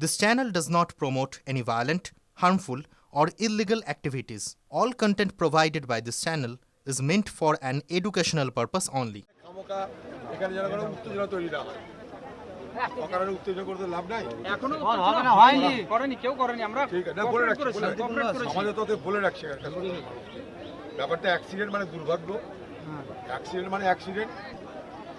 This channel does not promote any violent, harmful, or illegal activities. All content provided by this channel is meant for an educational purpose only. এখানে যেন কোনো উত্তেজনা তৈরি না হয়। অকারণে উত্তেজনা করতে লাভ নাই। এখনো উত্তেজনা হয়নি, করেনি, কেউ করেনি। আমরা ঠিক আছে, বলে রাখছি, সমাজে তো বলে রাখছি। ব্যাপারটা অ্যাক্সিডেন্ট মানে দুর্ভাগ্য, অ্যাক্সিডেন্ট মানে অ্যাক্সিডেন্ট।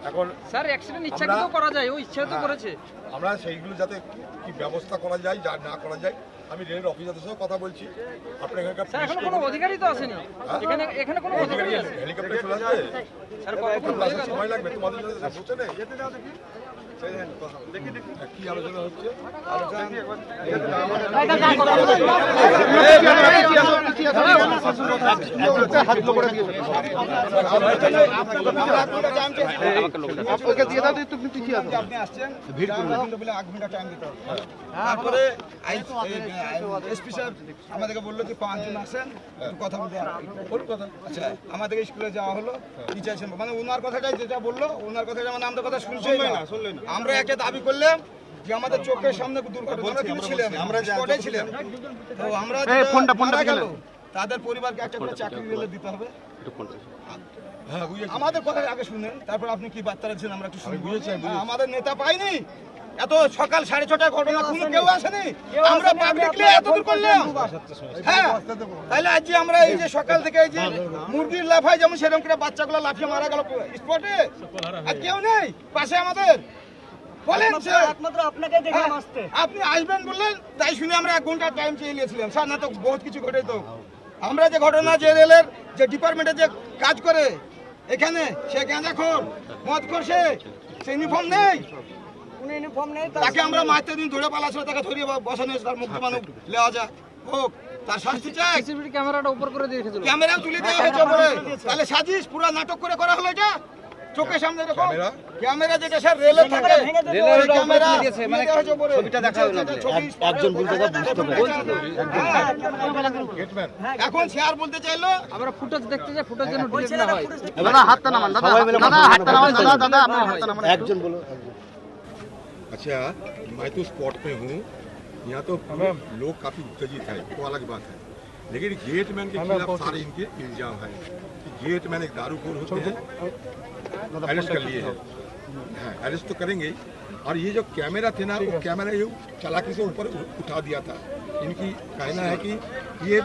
এখন স্যার অ্যাক্সিডেন্ট ইচ্ছাকৃত করা যায়, ও ইচ্ছা তো করেছে। আমরা সেইগুলো যাতে কি ব্যবস্থা করা যায়, যা না করা যায়, আমি রেলের অফিসারদের সঙ্গে কথা বলছি। আপনার এখানকার স্যার এখনো কোনো অধিকারী তো আসেনি, এখানে কোনো অধিকারী আছে? হেলিকপ্টার চলে আসবে স্যার কতক্ষণ হয়ে গেল? সময় লাগবে তোমাদের জন্য, বুঝছে না? কি আলোচনা হচ্ছে? তারপরে এসপি সাহেব আমাদেরকে বললো যে 5 জন আসেন, কথা বলতে। আচ্ছা, আমাদেরকে স্কুলে যাওয়া হলো, কি চাইছেন মানে ওনার কথাটাই যেটা বললো, ওনার কথাটা মানে আমাদের কথা শুনছেই না। আমরা একটা দাবি করলাম যে আমাদের চোখের সামনে দুর্ঘটনা কিন্তু ছিলেন, আমরা স্পটে ছিলেন। তো আমরা ফোনটা গেল, তাদের পরিবারকে একটা করে চাকরি দিতে হবে। আমাদের কথা আগে শুনেন, তারপর আপনি কি বার্তা রাখছেন আমরা একটু শুনি। আমাদের নেতা পাইনি, এত সকাল 6:30টায় ঘটনা কোনো কেউ আসেনি, আমরা পাবলিকলি এত দূর করলাম। হ্যাঁ, তাহলে আজ যে আমরা এই যে সকাল থেকে এই যে মুরগির লাফায় যেমন সেরকম করে বাচ্চাগুলো লাফিয়ে মারা গেল স্পটে, আর কেউ নেই পাশে আমাদের। বলেন একমাত্র আপনাকে দেখলাম আসতে, আপনি আসবেন বললেন, তাই শুনে আমরা 1 ঘন্টা টাইম চেয়ে নিয়েছিলাম। স্যার না তো বহুত কিছু ঘটে। তো আমরা যে ঘটনা, যে রেলের যে ডিপার্টমেন্টে যে কাজ করে এখানে, সে গাঁজাখোর, মদখোর, সে ইউনিফর্ম নেই, তাকে আমরা মারতে দিন ধরে পালাচ্ছিল, তাকে ধরিয়ে বসানো, তার মুক্ত মানুষ নেওয়া যায় হোক, তার শাস্তি চাই। সিসিটিভি ক্যামেরাটা উপর করে দিয়ে রেখেছিল, ক্যামেরা তুলে দেওয়া হয়েছে পরে। তাহলে সাজিশ পুরো নাটক করে করা হলো এটা চোখের সামনে। দেখো ক্যামেরা যেটা স্যার রেলে থাকে, রেলের ক্যামেরা মানে ছবিটা দেখা হলো, একজন বলতে বুঝতে পারে। এখন শেয়ার বলতে চাইলো আমরা ফুটেজ দেখতে যাই, ফুটেজ যেন ডিলিট না হয়। দাদা হাতটা নামান, দাদা হাতটা নামান, দাদা আপনি হাতটা নামান, একজন বলো। अच्छा, मैं तो स्पॉट पे हूँ, यहाँ तो लोग काफ़ी उत्तेजित है, वो अलग बात है। लेकिन गेटमैन के खिलाफ सारे इनके इल्जाम है कि गेटमैन एक दारूखोर होते हैं, अरेस्ट कर लिए हैं। हाँ, अरेस्ट तो करेंगे ही। और ये जो कैमरा थे ना, वो कैमरा ये चालाकी से ऊपर उठा दिया था। इनकी कहना है कि ये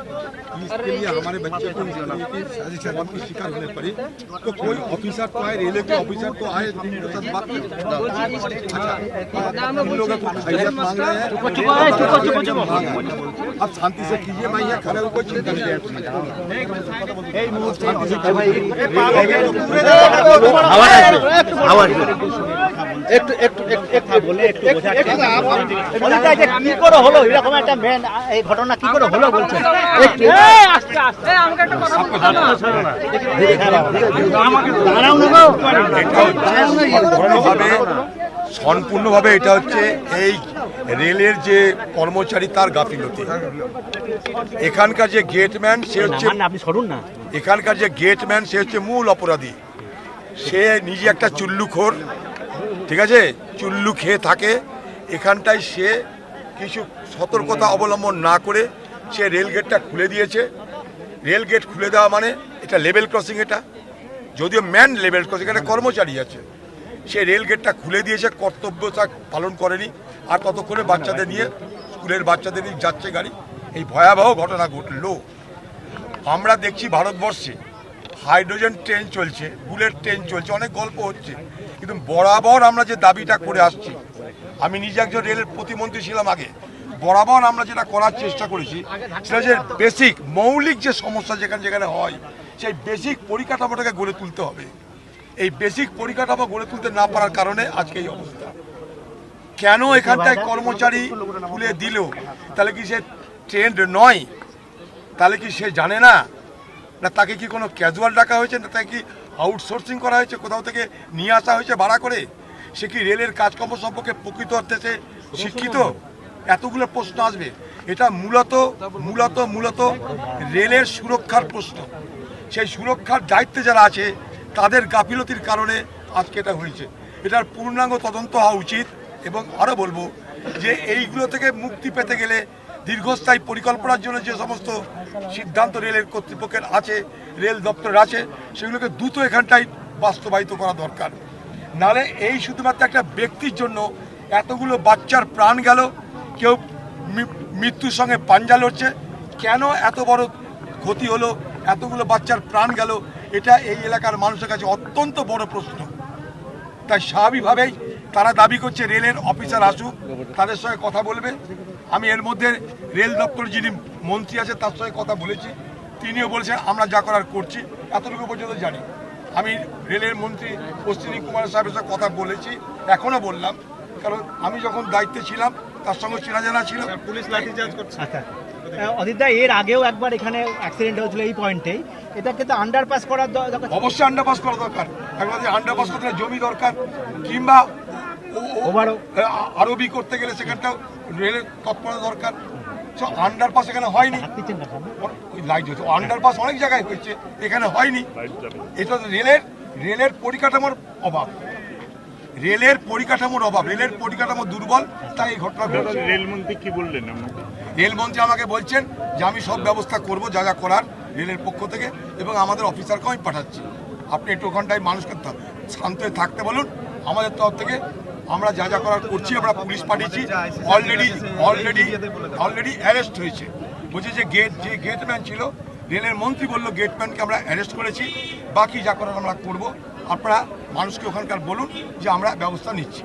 इसके लिए हमारे बच्चे को इस तरह की मौत की शिकार होने पड़ी, तो कोई ऑफिसर तो आए, रेलवे के ऑफिसर तो आए, उनके साथ बात करें। अच्छा, हम लोग खैरियत मांग रहे हैं, अब शांति से कीजिए। मैं यहाँ खड़े कोई चिंता नहीं है। একটু একটু একটু বলে একটু কি করে হলো এরকম একটা মেন এই ঘটনা কি করে হলো বলছেন একটু আস্তে আস্তে আমাকে একটা কথা বলতে সম্পূর্ণভাবে এটা হচ্ছে এই রেলের যে কর্মচারী তার গাফিলতি। এখানকার যে গেটম্যান সে হচ্ছে, আপনি সরুন না, এখানকার যে গেটম্যান সে হচ্ছে মূল অপরাধী। সে নিজে একটা চুল্লুখোর, ঠিক আছে, চুল্লু খেয়ে থাকে। এখানটায় সে কিছু সতর্কতা অবলম্বন না করে সে রেল গেটটা খুলে দিয়েছে। রেল গেট খুলে দেওয়া মানে এটা লেভেল ক্রসিং, এটা যদিও ম্যান লেভেল ক্রসিং, এটা কর্মচারী আছে, সে রেল গেটটা খুলে দিয়েছে, কর্তব্যতা পালন করেনি। আর ততক্ষণে বাচ্চাদের নিয়ে, স্কুলের বাচ্চাদের নিয়ে যাচ্ছে গাড়ি, এই ভয়াবহ ঘটনা ঘটল। আমরা দেখছি ভারতবর্ষে হাইড্রোজেন ট্রেন চলছে, বুলেট ট্রেন চলছে, অনেক গল্প হচ্ছে, কিন্তু বরাবর আমরা যে দাবিটা করে আসছি, আমি নিজে একজন রেলের প্রতিমন্ত্রী ছিলাম আগে, বরাবর আমরা যেটা করার চেষ্টা করেছি সেটা যে বেসিক মৌলিক যে সমস্যা যেখানে যেখানে হয়, সেই বেসিক পরিকাঠামোটাকে গড়ে তুলতে হবে। এই বেসিক পরিকাঠামো গড়ে তুলতে না পারার কারণে আজকে এই অবস্থা। কেন এখানটায় কর্মচারী তুলে দিল? তাহলে কি সে ট্রেন্ড নয়? তাহলে কি সে জানে না? না তাকে কি কোনো ক্যাজুয়াল ডাকা হয়েছে, না তাকে কি আউটসোর্সিং করা হয়েছে, কোথাও থেকে নিয়ে আসা হয়েছে ভাড়া করে? সে কি রেলের কাজকর্ম সম্পর্কে প্রকৃত অর্থে সে শিক্ষিত? এতগুলো প্রশ্ন আসবে। এটা মূলত মূলত মূলত রেলের সুরক্ষার প্রশ্ন। সেই সুরক্ষার দায়িত্বে যারা আছে তাদের গাফিলতির কারণে আজকে এটা হয়েছে। এটার পূর্ণাঙ্গ তদন্ত হওয়া উচিত। এবং আরও বলবো যে এইগুলো থেকে মুক্তি পেতে গেলে দীর্ঘস্থায়ী পরিকল্পনার জন্য যে সমস্ত সিদ্ধান্ত রেলের কর্তৃপক্ষের আছে, রেল দপ্তরের আছে, সেগুলোকে দ্রুত এখানটায় বাস্তবায়িত করা দরকার। নাহলে এই শুধুমাত্র একটা ব্যক্তির জন্য এতগুলো বাচ্চার প্রাণ গেল, কেউ মৃত্যুর সঙ্গে পাঞ্জা লড়ছে, কেন এত বড় ক্ষতি হলো, এতগুলো বাচ্চার প্রাণ গেল, এটা এই এলাকার মানুষের কাছে অত্যন্ত বড় প্রশ্ন। তাই স্বাভাবিকভাবেই তারা দাবি করছে রেলের অফিসার আসুক, তাদের সঙ্গে কথা বলবে। আমি এর মধ্যে রেল দপ্তর যিনি মন্ত্রী আছে তার সঙ্গে কথা বলেছি, তিনিও বলেছেন আমরা যা করার করছি, এতটুকু পর্যন্ত জানি। আমি রেলের মন্ত্রী অশ্বিনী কুমার সাহেবের সঙ্গে কথা বলেছি, এখনও বললাম, কারণ আমি যখন দায়িত্বে ছিলাম তার সঙ্গে চেনা জানা ছিল। পুলিশ লাঠিচার্জ করছে। আচ্ছা অদিতদা, এর আগেও একবার এখানে অ্যাক্সিডেন্ট হয়েছিল এই পয়েন্টেই, এটাকে তো আন্ডারপাস করার দরকার। অবশ্যই আন্ডারপাস করা দরকার। একবার আন্ডারপাস করতে গেলে জমি দরকার, কিংবা আরবি করতে গেলে সেখানটাও রেলের তৎপরতা দরকার। আন্ডারপাস এখানে হয়নি, লাইট হয়েছে, আন্ডারপাস অনেক জায়গায় হয়েছে, এখানে হয়নি। এটা রেলের পরিকাঠামোর অভাব, রেলের পরিকাঠামো দুর্বল, তাই এই ঘটনা ঘটেছে। রেলমন্ত্রী কি বললেন? রেলমন্ত্রী আমাকে বলছেন যে আমি সব ব্যবস্থা করব যা যা করার রেলের পক্ষ থেকে, এবং আমাদের অফিসারকেও আমি পাঠাচ্ছি। আপনি একটু ওখানটায় মানুষকে শান্ত হয়ে থাকতে বলুন। আমাদের তরফ থেকে আমরা যা যা করার করছি, আমরা পুলিশ পাঠিয়েছি, অলরেডি অ্যারেস্ট হয়েছে। বলছে যে গেটম্যান ছিল, রেলের মন্ত্রী বললো গেটম্যানকে আমরা অ্যারেস্ট করেছি, বাকি যা করার আমরা করব। আপনারা মানুষকে ওখানকার বলুন যে আমরা ব্যবস্থা নিচ্ছি।